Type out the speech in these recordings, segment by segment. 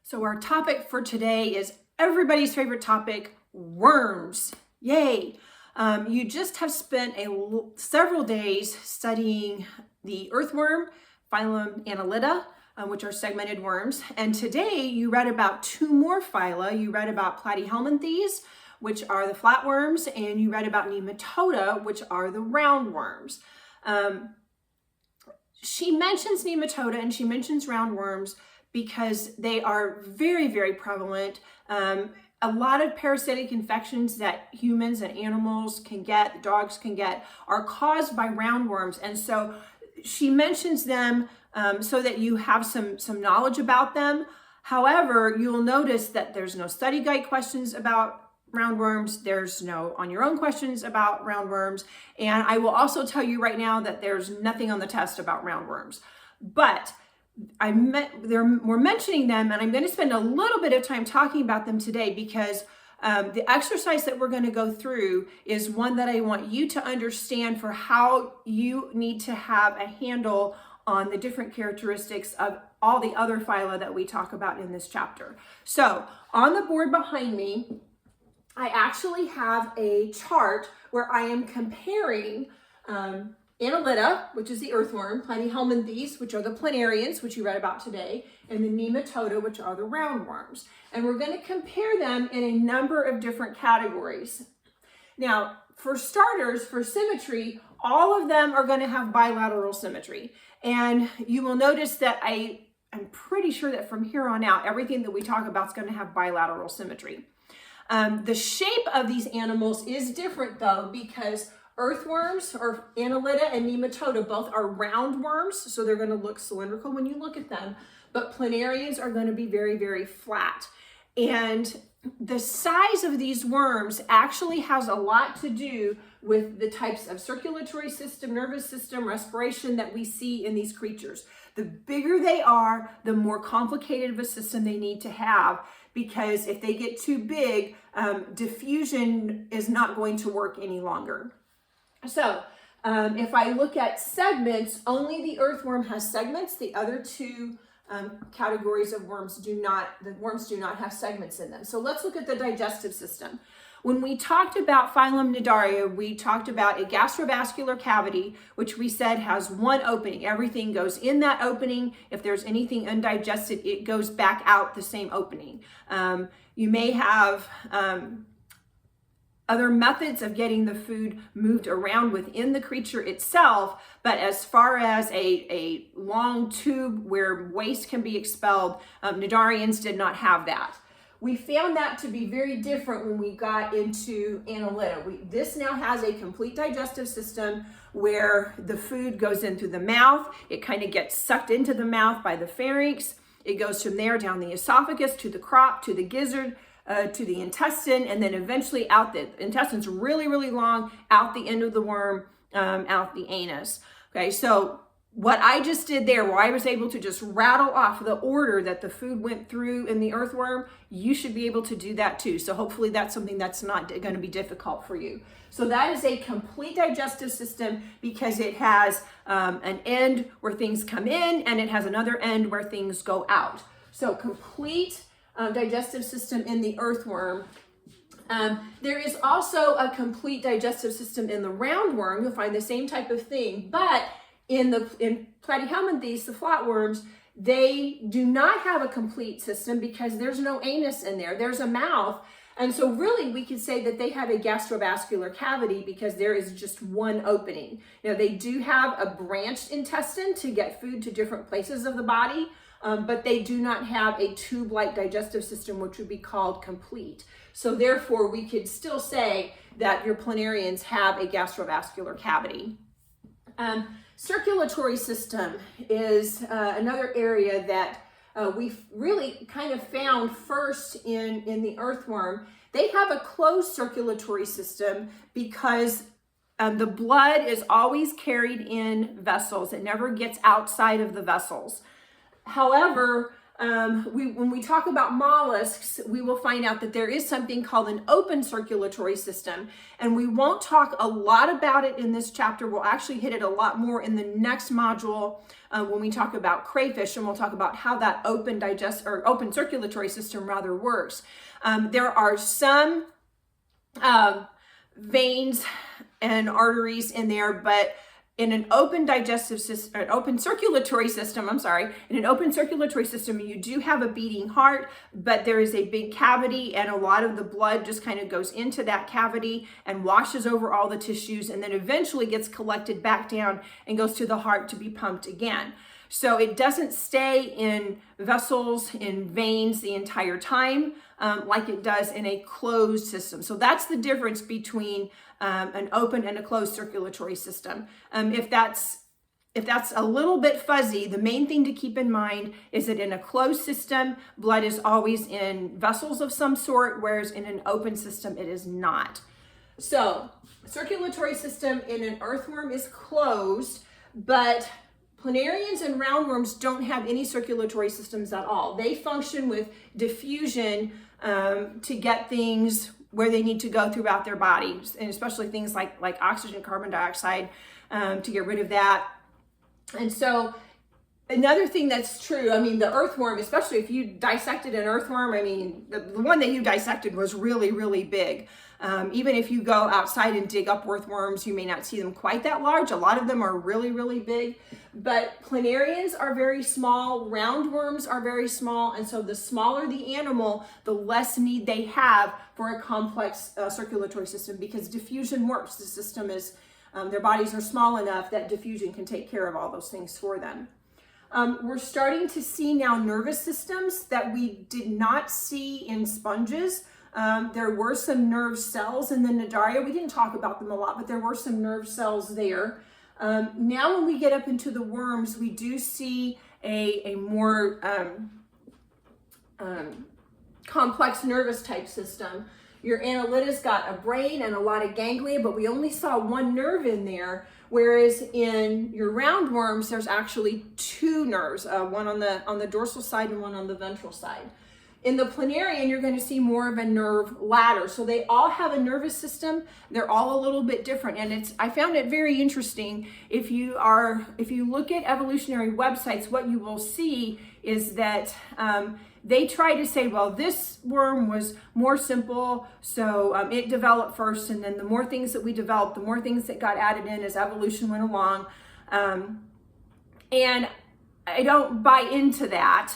So our topic for today is everybody's favorite topic, worms. Yay! You just have spent several days studying the earthworm, phylum Annelida, which are segmented worms. And today you read about two more phyla. You read about Platyhelminthes, which are the flatworms, and you read about Nematoda, which are the roundworms. She mentions Nematoda and she mentions roundworms because they are very, very prevalent. A lot of parasitic infections that humans and animals can get, dogs can get, are caused by roundworms. And so she mentions them so that you have some knowledge about them. However, you'll notice that there's no study guide questions about roundworms. There's no on your own questions about roundworms. And I will also tell you right now that there's nothing on the test about roundworms. But we're mentioning them, and I'm going to spend a little bit of time talking about them today because the exercise that we're going to go through is one that I want you to understand for how you need to have a handle on the different characteristics of all the other phyla that we talk about in this chapter. So on the board behind me, I actually have a chart where I am comparing Annelida, which is the earthworm, Platyhelminthes, which are the planarians, which you read about today, and the Nematoda, which are the roundworms. And we're going to compare them in a number of different categories. Now, for starters, for symmetry, all of them are going to have bilateral symmetry. And you will notice that I'm pretty sure that from here on out, everything that we talk about is going to have bilateral symmetry. The shape of these animals is different though, because earthworms, or Annelida and Nematoda, both are roundworms, so they're going to look cylindrical when you look at them, but planarians are going to be very, very flat. And the size of these worms actually has a lot to do with the types of circulatory system, nervous system, respiration that we see in these creatures. The bigger they are, the more complicated of a system they need to have, because if they get too big, diffusion is not going to work any longer. So if I look at segments, only the earthworm has segments. The other two categories of worms do not have segments in them. So let's look at the digestive system. When we talked about phylum Cnidaria, we talked about a gastrovascular cavity, which we said has one opening. Everything goes in that opening. If there's anything undigested, it goes back out the same opening. You may have other methods of getting the food moved around within the creature itself, but as far as a long tube where waste can be expelled, Cnidarians did not have that. We found that to be very different when we got into Annelida. This now has a complete digestive system where the food goes in through the mouth. It kind of gets sucked into the mouth by the pharynx. It goes from there down the esophagus to the crop, to the gizzard, to the intestine, and then eventually out the intestine's really, really long, out the end of the worm, out the anus. Okay, so what I just did there, where I was able to just rattle off the order that the food went through in the earthworm, you should be able to do that too. So hopefully that's something that's not going to be difficult for you. So that is a complete digestive system because it has an end where things come in and it has another end where things go out. So complete digestive system in the earthworm. There is also a complete digestive system in the roundworm. You'll find the same type of thing, but in Platyhelminthes, the flatworms, they do not have a complete system because there's no anus in there. There's a mouth. And so really we could say that they have a gastrovascular cavity because there is just one opening. Now they do have a branched intestine to get food to different places of the body, but they do not have a tube-like digestive system, which would be called complete. So therefore, we could still say that your planarians have a gastrovascular cavity. Circulatory system is another area that we've really kind of found first in the earthworm. They have a closed circulatory system because the blood is always carried in vessels. It never gets outside of the vessels. However, When we talk about mollusks, we will find out that there is something called an open circulatory system, and we won't talk a lot about it in this chapter. We'll actually hit it a lot more in the next module when we talk about crayfish, and we'll talk about how that open circulatory system rather works. There are some veins and arteries in there, but in an open circulatory system, you do have a beating heart, but there is a big cavity, and a lot of the blood just kind of goes into that cavity and washes over all the tissues, and then eventually gets collected back down and goes to the heart to be pumped again. So it doesn't stay in vessels, in veins the entire time, like it does in a closed system. So that's the difference between an open and a closed circulatory system. If that's a little bit fuzzy, the main thing to keep in mind is that in a closed system, blood is always in vessels of some sort, whereas in an open system, it is not. So circulatory system in an earthworm is closed, but planarians and roundworms don't have any circulatory systems at all. They function with diffusion to get things where they need to go throughout their bodies, and especially things like oxygen, carbon dioxide, to get rid of that. And so another thing that's true, the earthworm, especially if you dissected an earthworm, the one that you dissected was really, really big. Even if you go outside and dig up earthworms, you may not see them quite that large. A lot of them are really, really big, but planarians are very small, roundworms are very small, and so the smaller the animal, the less need they have for a complex circulatory system, because diffusion works. The system is, their bodies are small enough that diffusion can take care of all those things for them. We're starting to see now nervous systems that we did not see in sponges. There were some nerve cells in the Cnidaria. We didn't talk about them a lot, but there were some nerve cells there. Now when we get up into the worms, we do see a more complex nervous type system. Your Annelida's got a brain and a lot of ganglia, but we only saw one nerve in there, whereas in your roundworms, there's actually two nerves, one on the dorsal side and one on the ventral side. In the planarian, you're going to see more of a nerve ladder. So they all have a nervous system. They're all a little bit different. And I found it very interesting. If you look at evolutionary websites, what you will see is that they try to say, well, this worm was more simple, so it developed first, and then the more things that we developed, the more things that got added in as evolution went along. And I don't buy into that.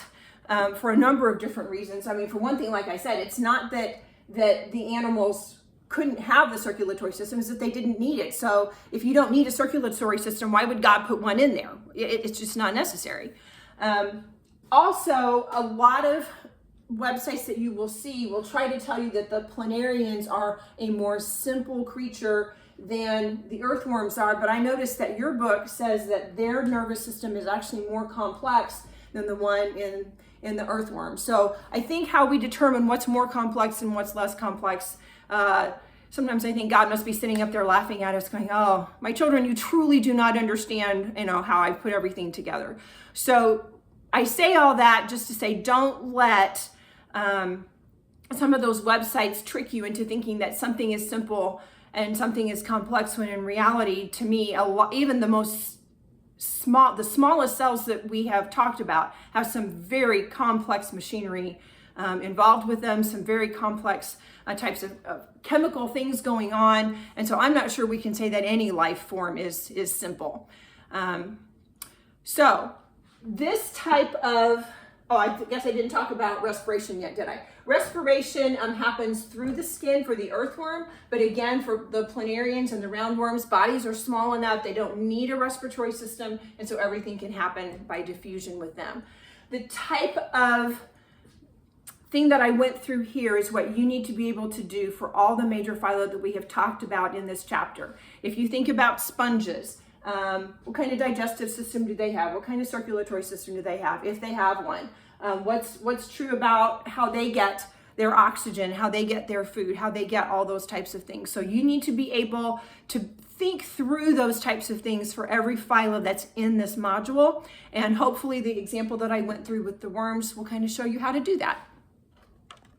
For a number of different reasons. For one thing, like I said, it's not that the animals couldn't have the circulatory system, it's that they didn't need it. So if you don't need a circulatory system, why would God put one in there? It's just not necessary. Also, a lot of websites that you will see will try to tell you that the planarians are a more simple creature than the earthworms are, but I noticed that your book says that their nervous system is actually more complex than the one in the earthworm. So I think how we determine what's more complex and what's less complex, sometimes I think God must be sitting up there laughing at us going, oh, my children, you truly do not understand, how I put everything together. So I say all that just to say, don't let some of those websites trick you into thinking that something is simple and something is complex, when in reality, to me, even the smallest cells that we have talked about have some very complex machinery involved with them, some very complex types of chemical things going on. And so I'm not sure we can say that any life form is simple. So this type of, I guess I didn't talk about respiration yet, did I? Respiration happens through the skin for the earthworm, but again, for the planarians and the roundworms, bodies are small enough, they don't need a respiratory system, and so everything can happen by diffusion with them. The type of thing that I went through here is what you need to be able to do for all the major phyla that we have talked about in this chapter. If you think about sponges, what kind of digestive system do they have? What kind of circulatory system do they have, if they have one? What's true about how they get their oxygen, how they get their food, how they get all those types of things. So you need to be able to think through those types of things for every phyla that's in this module. And hopefully the example that I went through with the worms will kind of show you how to do that.